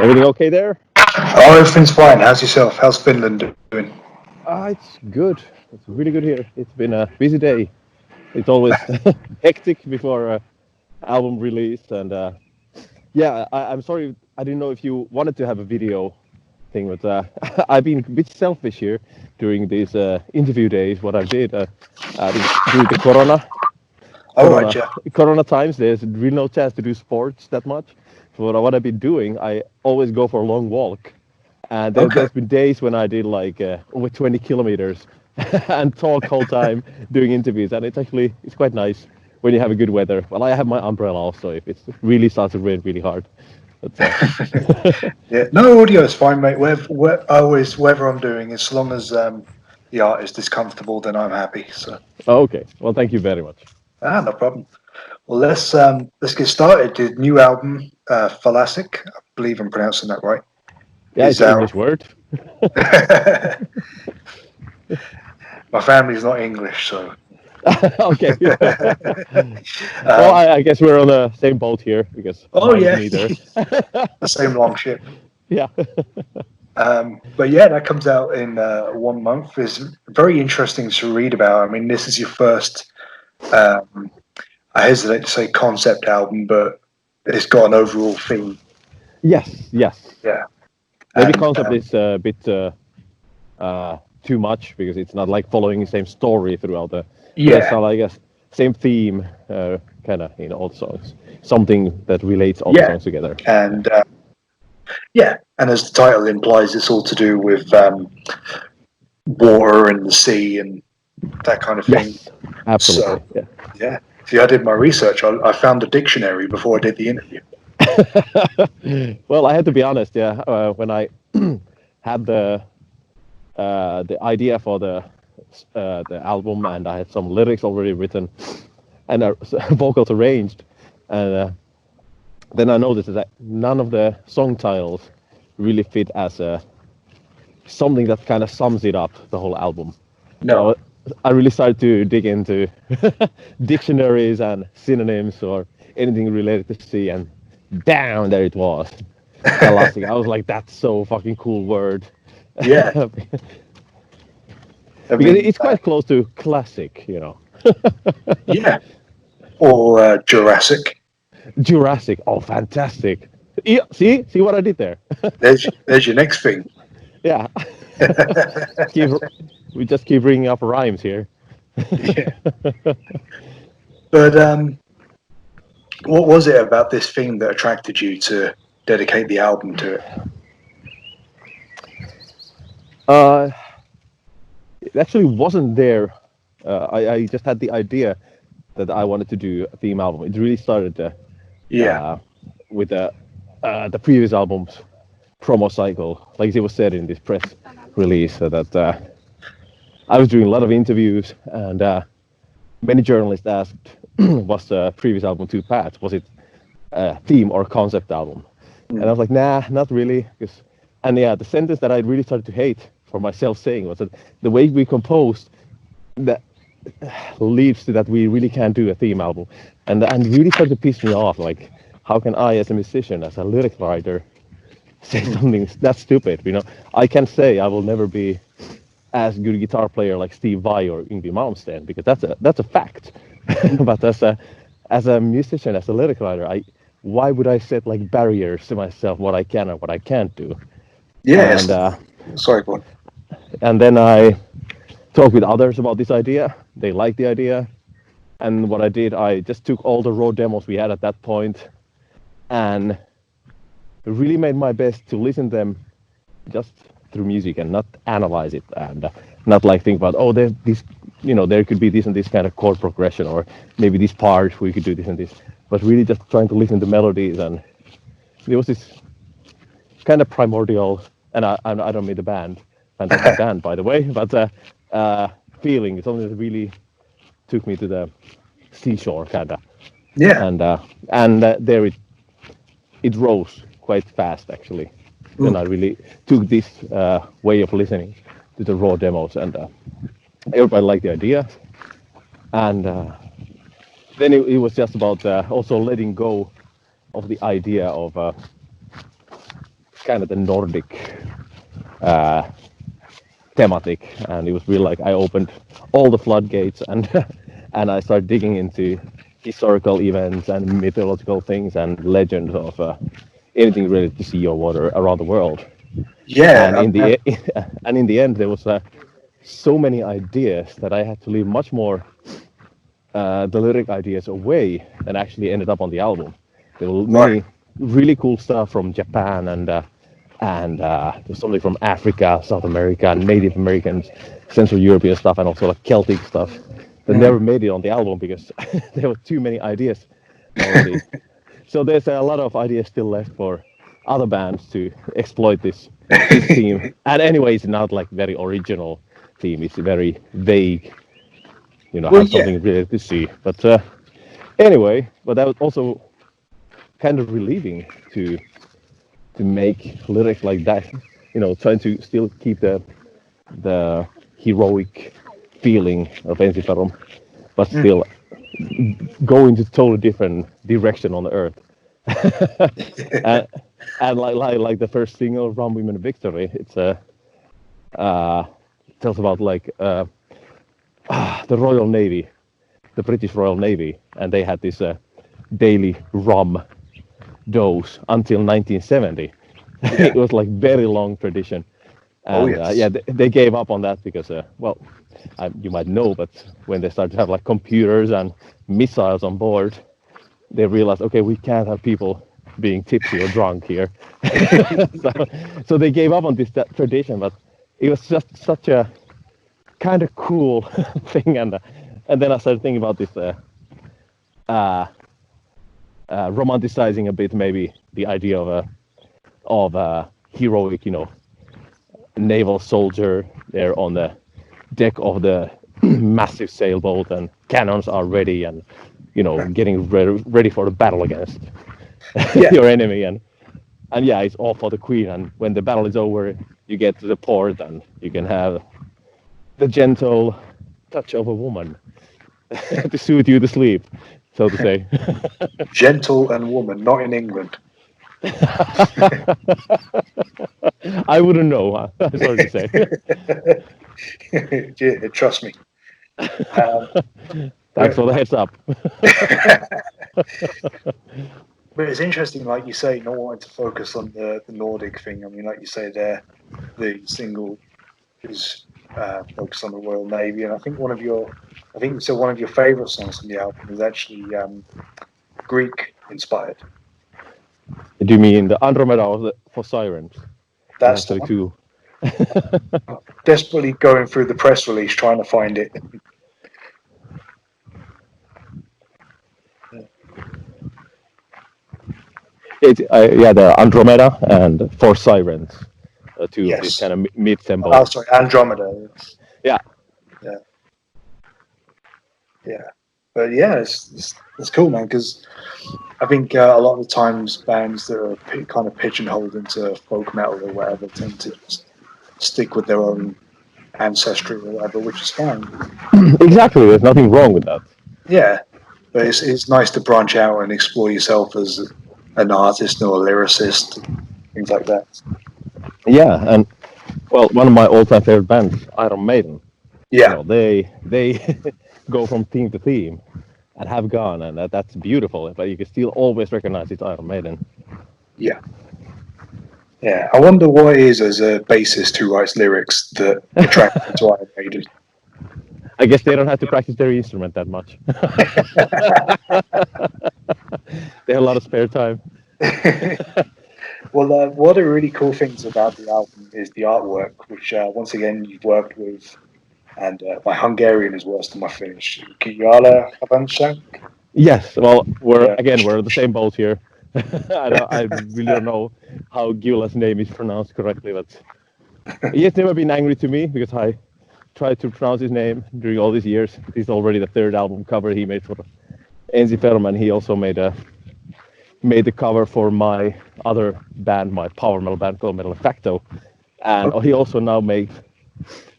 Everything okay there? Oh, everything's fine. How's yourself? How's Finland doing? It's good. It's really good here. It's been a busy day. It's always hectic before album release, and yeah, I'm sorry. I didn't know if you wanted to have a video thing, but I've been a bit selfish here during these interview days. What I did, I think due to All right, Corona, yeah. Corona times, there's really no chance to do sports that much. So what I've been doing, I always go for a long walk. And Okay. there's been days when I did like over 20 kilometers and talk whole time doing interviews, and it's quite nice when you have a good weather. Well, I have my umbrella also if it really starts to rain really hard. But Yeah. No, audio is fine, mate. Whatever I'm doing, as long as the artist is comfortable, then I'm happy. So, okay, well, thank you very much. no problem. Well, let's get started. The new album, Thalassic, I believe I'm pronouncing that right, Yeah, it's is an out. English word. My family's not English, so Okay. Well, um, I guess we're on the same boat here because oh mine is yeah, neither. the same long ship. Yeah. But yeah, that comes out in 1 month. It's very interesting to read about. I mean, this is your first, um, I hesitate to say concept album, but it's got an overall theme. Yes. Yes. Yeah. Maybe And concept is a bit too much because it's not like following the same story throughout the. But it's yeah, not, I guess, same theme, kind of in all the songs. Something that relates all the yeah. songs together. And yeah. And as the title implies, it's all to do with water and the sea and that kind of thing. Yes, So, absolutely. Yeah. yeah. See, I did my research. I found a dictionary before I did the interview. Well, I had to be honest. Yeah, when I had the idea for the album and I had some lyrics already written and vocals arranged, and then I noticed that none of the song titles really fit as something that kind of sums it up, the whole album. No. So I really started to dig into dictionaries and synonyms or anything related to sea, and damn, there it was. Thalassic. I was like, that's so fucking cool word. Yeah. Because I mean, it's quite close to classic. yeah. Or Jurassic. Jurassic. Oh, fantastic. Yeah, see what I did there? There's your next thing. Yeah. keep, we just keep bringing up rhymes here. Yeah. But what was it about this theme that attracted you to dedicate the album to it? Uh, it actually wasn't there. I just had the idea that I wanted to do a theme album. It really started Yeah. uh, with the previous album's promo cycle. Like it was said in this press release, that I was doing a lot of interviews, and many journalists asked, "Was the previous album too bad? Was it a theme or concept album?" And I Mm. was like, "Nah, not really." And yeah, the sentence that I really started to hate for myself saying was that the way we composed that leads to that we really can't do a theme album, and really started to piss me off. Like, how can I, as a musician, as a lyric writer, say Mm. something that stupid? I can say I will never be as good a guitar player like Steve Vai or Yngwie Malmsteen because that's a fact. But as a musician, as a lyric writer, why would I set like barriers to myself what I can and what I can't do? And Yes. Sorry, go on. and then I talked with others about this idea. They liked the idea, and what I did, I just took all the raw demos we had at that point and really made my best to listen to them just through music and not analyze it, and not like think about, oh, there's this, there could be this and this kind of chord progression, or maybe this part we could do this and this, but really just trying to listen to melodies. And there was this kind of primordial, and I don't mean the band, fantastic band by the way, but feeling, something that really took me to the seashore kind of, Yeah. and there it rose quite fast actually. Then I Mm. really took this way of listening to the raw demos, and everybody liked the idea. And then it was just about also letting go of the idea of kind of the Nordic thematic, and it was really like I opened all the floodgates and and I started digging into historical events and mythological things and legends of anything related to sea or water around the world. Yeah, And in the and in the end, there was so many ideas that I had to leave much more the lyric ideas away than actually ended up on the album. There were right. many really cool stuff from Japan and there's something from Africa, South America, Native Americans, Central European stuff, and also like Celtic stuff that Mm. never made it on the album because there were too many ideas already. So there's a lot of ideas still left for other bands to exploit this theme. And anyway, it's not like very original theme. It's very vague. You know, Well, have yeah, something related to sea. But anyway, but that was also kind of relieving to make lyrics like that. You know, trying to still keep the heroic feeling of Ensiferum, but mm. still go into totally different direction on the earth. and and like the first single, "Rum Women Victory," it's a tells about like the Royal Navy, the British Royal Navy, and they had this daily rum dose until 1970. Yeah. It was like very long tradition, Oh and yes. yeah, they gave up on that because well, you might know, but when they started to have like computers and missiles on board, they realized, okay, we can't have people being tipsy or drunk here. so, so they gave up on this tradition, but it was just such a kind of cool thing, and then I started thinking about this uh, romanticizing a bit maybe the idea of a heroic, you know, naval soldier there on the deck of the massive sailboat, and cannons are ready, and you know, getting ready for the battle against Yeah. your enemy, and yeah, it's all for the queen. And when the battle is over, you get to the port, and you can have the gentle touch of a woman to soothe you to sleep, so to say. Gentle and woman, not in England. I wouldn't know. Sorry to say. Yeah, trust me. Um, Thanks but for the heads up. but it's interesting, like you say, not wanting to focus on the Nordic thing. I mean, like you say, there the single is focused on the Royal Navy, and I think so. One of your favorite songs from the album is actually Greek inspired. Do you mean the Andromeda or for Sirens? There's That's the actually one. two. Desperately going through the press release trying to find it. It's yeah, the Andromeda and for Sirens, two of these Yes. kind of mid-tempo. Oh, sorry, Andromeda. Yeah, Yeah, yeah. But yeah, it's cool, man. Because I think a lot of the times bands that are kind of pigeonholed into folk metal or whatever tend to just stick with their own ancestry or whatever, which is fine. exactly. There's nothing wrong with that. Yeah, but it's nice to branch out and explore yourself as an artist or a lyricist, things like that. Yeah, and well, one of my all-time favorite bands, Iron Maiden. You Yeah, know, they go from theme to theme, and have gone, and that's beautiful. But you can still always recognize it's Iron Maiden. yeah, yeah. I wonder what it is as a bassist who writes lyrics that attract you to Iron Maiden. I guess they don't have to practice their instrument that much. They have a lot of spare time. Well, one of the really cool things about the album is the artwork, which once again you've worked with, and my Hungarian is worse than my Finnish. Kiala Havansak? Yes, well, Yeah. we're in the same boat here. I really don't know how Gyula's name is pronounced correctly, but he has never been angry to me because I tried to pronounce his name during all these years. This is already the third album cover he made for Ensiferum, and he also made the cover for my other band, my power metal band called Metal Facto, and Okay. he also now made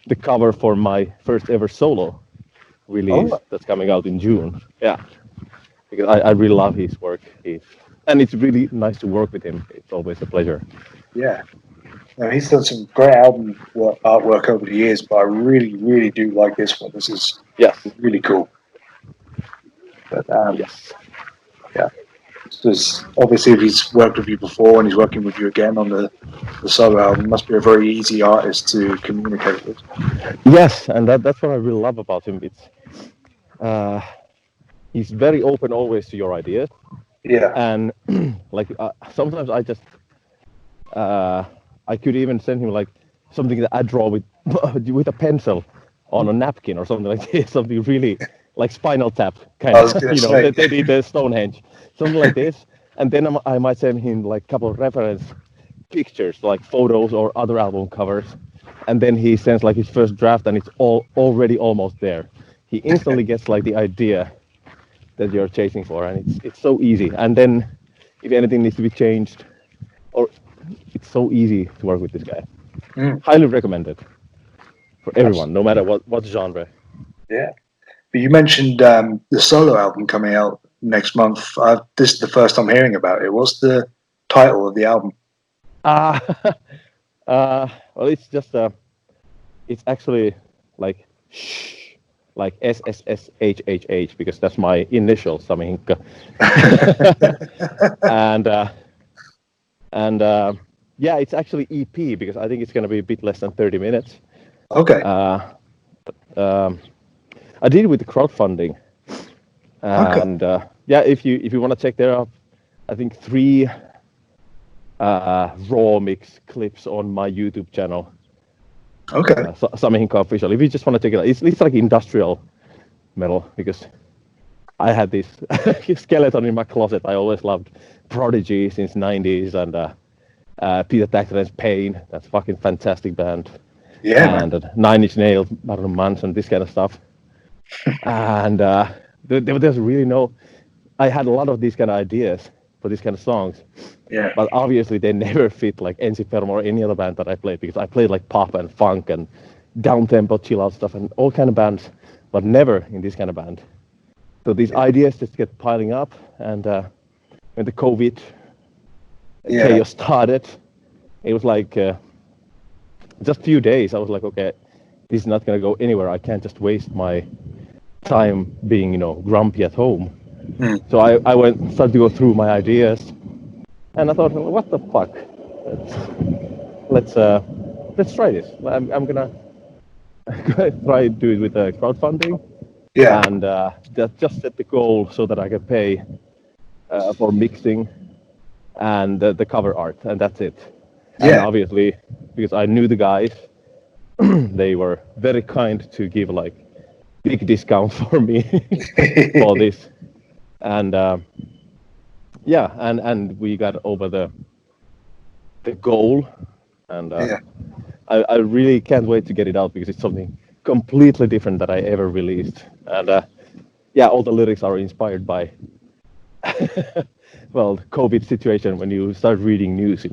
the cover for my first ever solo release Oh, that's coming out in June. Yeah, because I really love his work. And it's really nice to work with him. It's always a pleasure. Yeah. Now, he's done some great artwork over the years, but I really, really do like this one. This is Yes. really cool. But Yes. yeah, because obviously if he's worked with you before and he's working with you again on the solo album, must be a very easy artist to communicate with. Yes, and that's what I really love about him. It's uh, he's very open always to your ideas, Yeah. and like sometimes uh, I could even send him like something that I draw with with a pencil on a napkin or something like this, something really like Spinal Tap kind I of, was gonna you know, say, they did the Stonehenge, something like this, and then I might send him like a couple of reference pictures, like photos or other album covers, and then he sends like his first draft, and it's all already almost there. He instantly gets like the idea that you're chasing for, and it's so easy. And then if anything needs to be changed, or it's so easy to work with this guy. mm, Highly recommended for everyone, no absolutely. matter what genre. Yeah. But you mentioned the solo album coming out next month. This is the first I'm hearing about it. What's the title of the album? Uh, well, it's just it's actually like shh, like SSSHHH because that's my initial Sami Hinkka. and and yeah, it's actually EP because I think it's gonna be a bit less than 30 minutes. Okay. Uh, um, I did it with the crowdfunding, Okay. and yeah, if you want to check there out, I think three raw mix clips on my YouTube channel, Okay. Sami Hinkka official. If you just want to check it out, it's like industrial metal because I had this skeleton in my closet. I always loved Prodigy since '90s and Peter Tägtlä's Pain. That's fucking fantastic band. Yeah, man. And Nine Inch Nails, Marilyn Manson, this kind of stuff. And there's really no. I had a lot of these kind of ideas for these kind of songs, Yeah. but obviously they never fit like Ensiferum or any other band that I played because I played like pop and funk and down tempo, chill out stuff and all kind of bands, but never in this kind of band. So these ideas just get piling up, and when the COVID Yeah. chaos started, it was like just a few days. I was like, okay, this is not gonna go anywhere. I can't just waste my time being, grumpy at home. Mm. So I started to go through my ideas, and I thought, what the fuck? Let's let's try this. I'm gonna try to do it with crowdfunding, Yeah. and just set the goal so that I can pay for mixing and the cover art, and that's it. And Yeah. obviously, because I knew the guys, they were very kind to give like big discount for me for this, and yeah, and we got over the goal, and Yeah. I really can't wait to get it out because it's something completely different that I ever released, and yeah, all the lyrics are inspired by well, the COVID situation when you start reading news,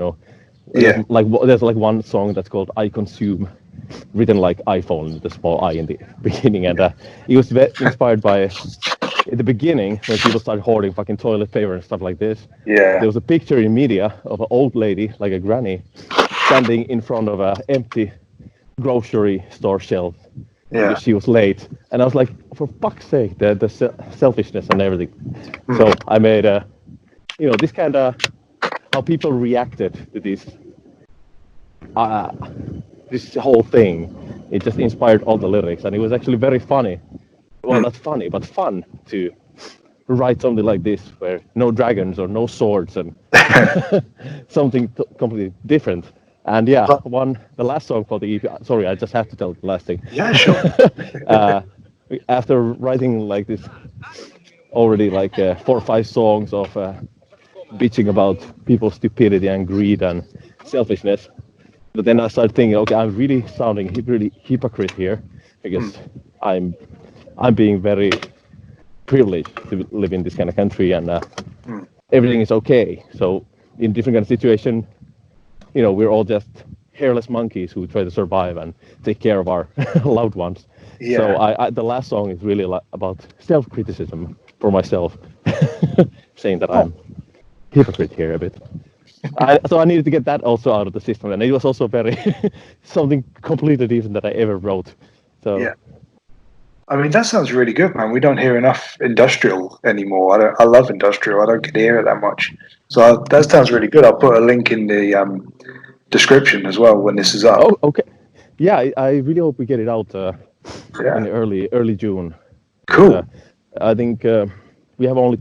Yeah. there's like one song that's called "I Consume," written like iPhone with a small I in the beginning, and it was inspired by at the beginning when people started hoarding fucking toilet paper and stuff like this. Yeah. There was a picture in media of an old lady, like a granny, standing in front of an empty grocery store shelf Yeah. because she was late, and I was like, for fuck's sake, the selfishness and everything. Mm. So I made this kind of how people reacted to uh, this whole thing. It just inspired all the lyrics, and it was actually very funny. Well, Mm. not funny, but fun to write something like this, where no dragons or no swords and something completely different. And yeah, But the last song called the EP. Sorry, I just have to tell the last thing. yeah, sure. uh, After writing like this already like 4 or 5 songs of bitching about people's stupidity and greed and selfishness. But then I started thinking, okay, I'm really sounding really hypocrite here Mm. because I'm I'm being very privileged to live in this kind of country and Mm. everything is okay. So in different kind of situation, we're all just hairless monkeys who try to survive and take care of our loved ones. So Yeah. the last song is really about self-criticism for myself, saying that Oh, I'm hypocrite here a bit. So I needed to get that also out of the system, and it was also very something completely different that I ever wrote. So Yeah. I mean, that sounds really good, man. We don't hear enough industrial anymore. I love industrial. I don't get to hear it that much. So that sounds really good. I'll put a link in the description as well when this is up. oh, okay, yeah, I really hope we get it out in Yeah. early June, because Cool. I think we have only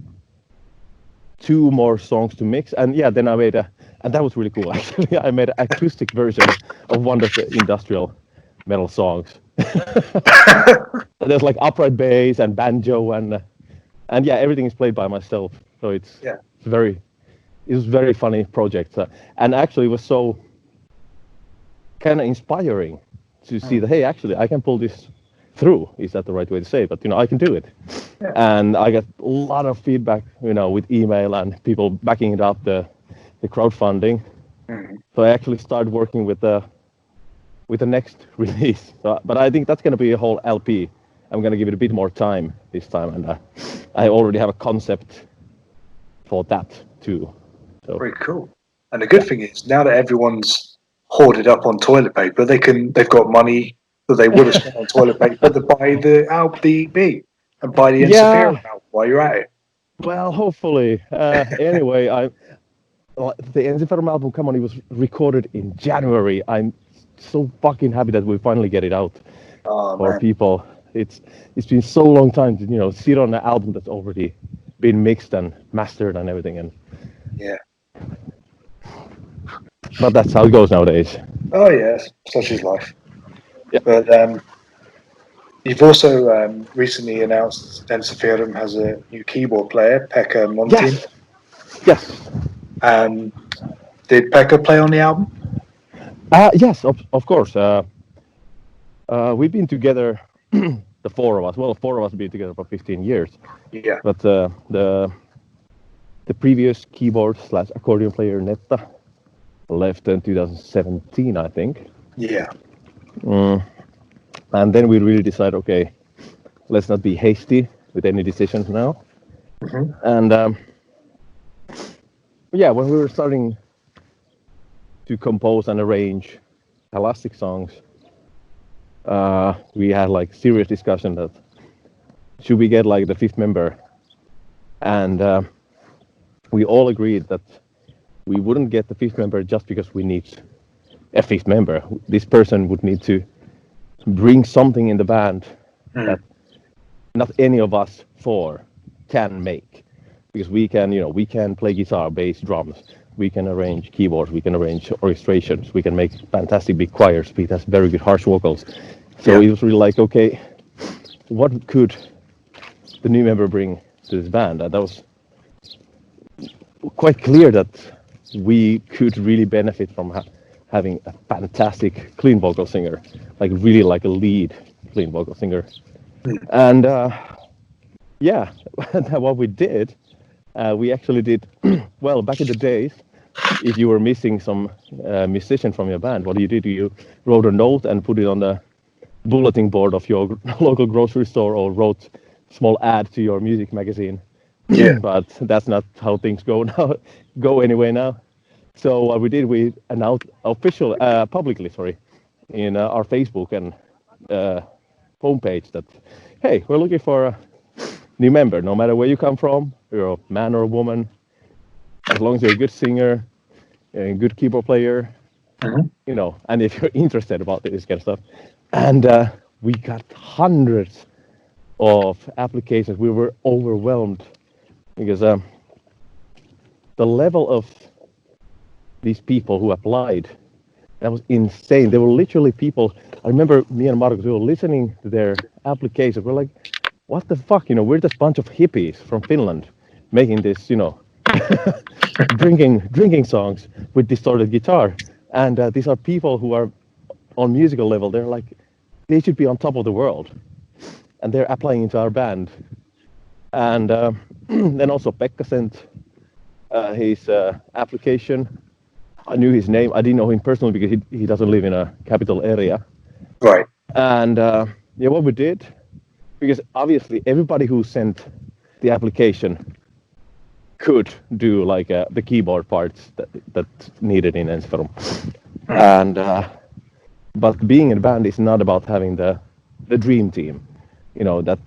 2 more songs to mix, and yeah, then I made and that was really cool actually. I made an acoustic version of one of the industrial metal songs. There's like upright bass and banjo and yeah, everything is played by myself. So Yeah. it was very funny project, and actually it was so kind of inspiring to see Mm. that hey, actually I can pull this through. Is that the right way to say it? But I can do it. Yeah. And I got a lot of feedback, with email and people backing it up the crowdfunding. Mm. So I actually started working with the next release. So, but I think that's going to be a whole LP. I'm going to give it a bit more time this time, and I already have a concept for that too. So Very cool. And the good yeah, thing is now that everyone's hoarded up on toilet paper, they've got money that they would have spent on toilet paper to buy the EP and buy the yeah. Ensiferum album while you're at it. Well, hopefully. Anyway, the Ensiferum album, come on, it was recorded in January. I'm so fucking happy that we finally get it out Oh for man. people. It's been so long time to sit on an album that's already been mixed and mastered and everything, and Yeah. but that's how it goes nowadays. Oh yes, such is life. Yeah. But you've also recently announced Ensiferum has a new keyboard player, Pekka Montin. Yes. Yes. Um, did Pekka play on the album? Yes. Of course. We've been together, the 4 of us. Well, 4 of us have been together for 15 years. Yeah. But the previous keyboard slash accordion player Netta left in 2017, I think. Yeah. And then we really decided, okay, let's not be hasty with any decisions now. Hmm. And yeah, when we were starting to compose and arrange Thalassic songs, we had like serious discussion that should we get like the fifth member, and we all agreed that we wouldn't get the fifth member just because we need a fifth member. This person would need to bring something in the band Mm. that not any of us 4 can make, because we can play guitar, bass, drums, we can arrange keyboards, we can arrange orchestrations, we can make fantastic big choirs. Pete has very good harsh vocals. So Yeah. it was really like, okay, what could the new member bring to this band? And that was quite clear that we could really benefit from having a fantastic clean vocal singer, like really like a lead clean vocal singer. Mm. And yeah, what we did, we actually did well back in the days. If you were missing some musician from your band, what you did, you wrote a note and put it on the bulletin board of your local grocery store, or wrote small ad to your music magazine. Yeah. But that's not how things go now. Go anyway now. So what we did, we announced publicly, sorry, in our Facebook and homepage that, hey, we're looking for a new member. No matter where you come from, you're a man or a woman, as long as you're a good singer, a good keyboard player, Mhm. and if you're interested about this kind of stuff. And we got hundreds of applications. We were overwhelmed because the level of these people who applied, that was insane. There were literally people. I remember me and Marcus, we were listening to their applications. We're like, what the fuck? We're just a bunch of hippies from Finland making this, drinking songs with distorted guitar. And these are people who are on musical level. They're like, they should be on top of the world. And they're applying into our band. And then also Pekka sent his application. I knew his name. I didn't know him personally because he doesn't live in a capital area. Right. And yeah, what we did, because obviously everybody who sent the application could do like the keyboard parts that needed in Ensiferum. And but being in a band is not about having the dream team. That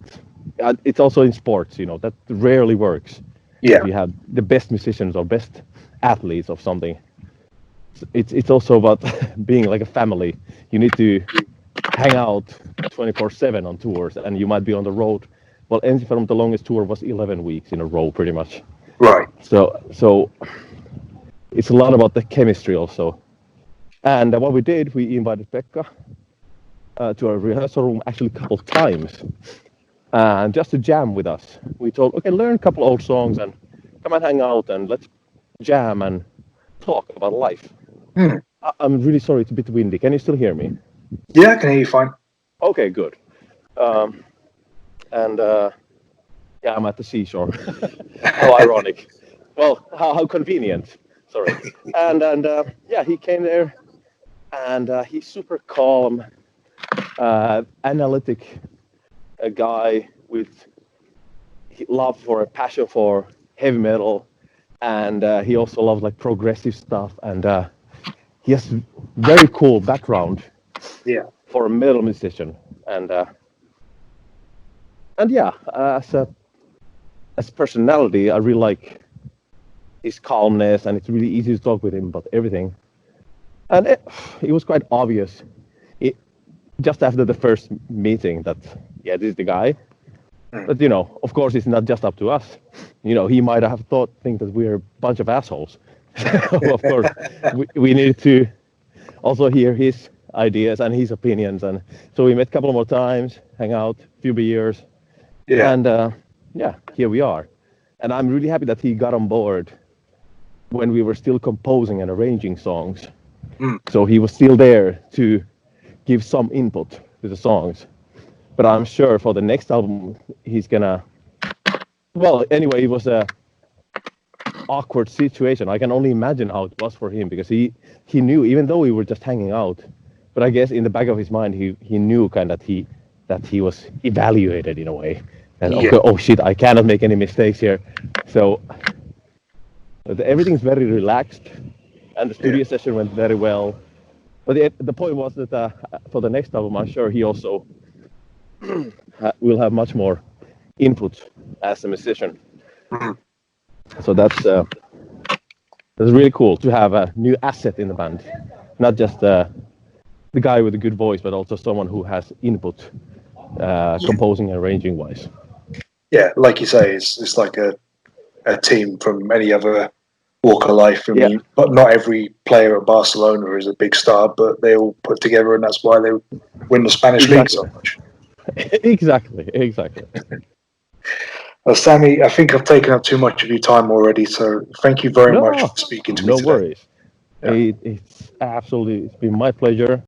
it's also in sports. That rarely works. Yeah. If you have the best musicians or best athletes of something, it's also about being like a family. You need to hang out 24/7 on tours, and you might be on the road. Well, Ensiferum, the longest tour was 11 weeks in a row, pretty much. Right. So it's a lot about the chemistry also. And what we did, we invited Pekka to our rehearsal room actually a couple of times, and just to jam with us. We told, okay, learn a couple old songs and come and hang out and let's jam and talk about life. Hmm. I'm really sorry, it's a bit windy. Can you still hear me? Yeah, I can hear you fine. Okay, good. And yeah, I'm at the seashore. How ironic. Well, how convenient. Sorry. And yeah, he came there, and he's super calm, analytic, a guy with love for a passion for heavy metal, and he also loves like progressive stuff, and he has very cool background Yeah. for a metal musician, and yeah, as personality, I really like his calmness, and it's really easy to talk with him about everything. And it was quite obvious, it, just after the first meeting, that yeah, this is the guy. Hmm. But of course, it's not just up to us. He might have think that we're a bunch of assholes. Of course, we needed to also hear his ideas and his opinions, and so we met a couple more times, hang out, few beers, Yeah. and yeah, here we are. And I'm really happy that he got on board when we were still composing and arranging songs. Hmm. So he was still there to give some input to the songs. But I'm sure for the next album, he's gonna. Well, anyway, it was a awkward situation. I can only imagine how it was for him, because he knew, even though we were just hanging out, but I guess in the back of his mind, he knew kind of that he was evaluated in a way. And Yeah. okay, oh shit, I cannot make any mistakes here. So everything's very relaxed, and the studio session went very well. But the point was that for the next album, I'm sure he also will have much more input as a musician. Mhm. So that's really cool to have a new asset in the band, not just the guy with a good voice, but also someone who has input, composing and arranging wise. Yeah, like you say, it's like a team from any other walk of life. I Yeah, mean, but not every player at Barcelona is a big star, but they all put together, and that's why they win the Spanish league exactly, so much. exactly. Well, Sammy, I think I've taken up too much of your time already, so thank you very much No, for speaking to me no today. worries. Yeah. It's been my pleasure.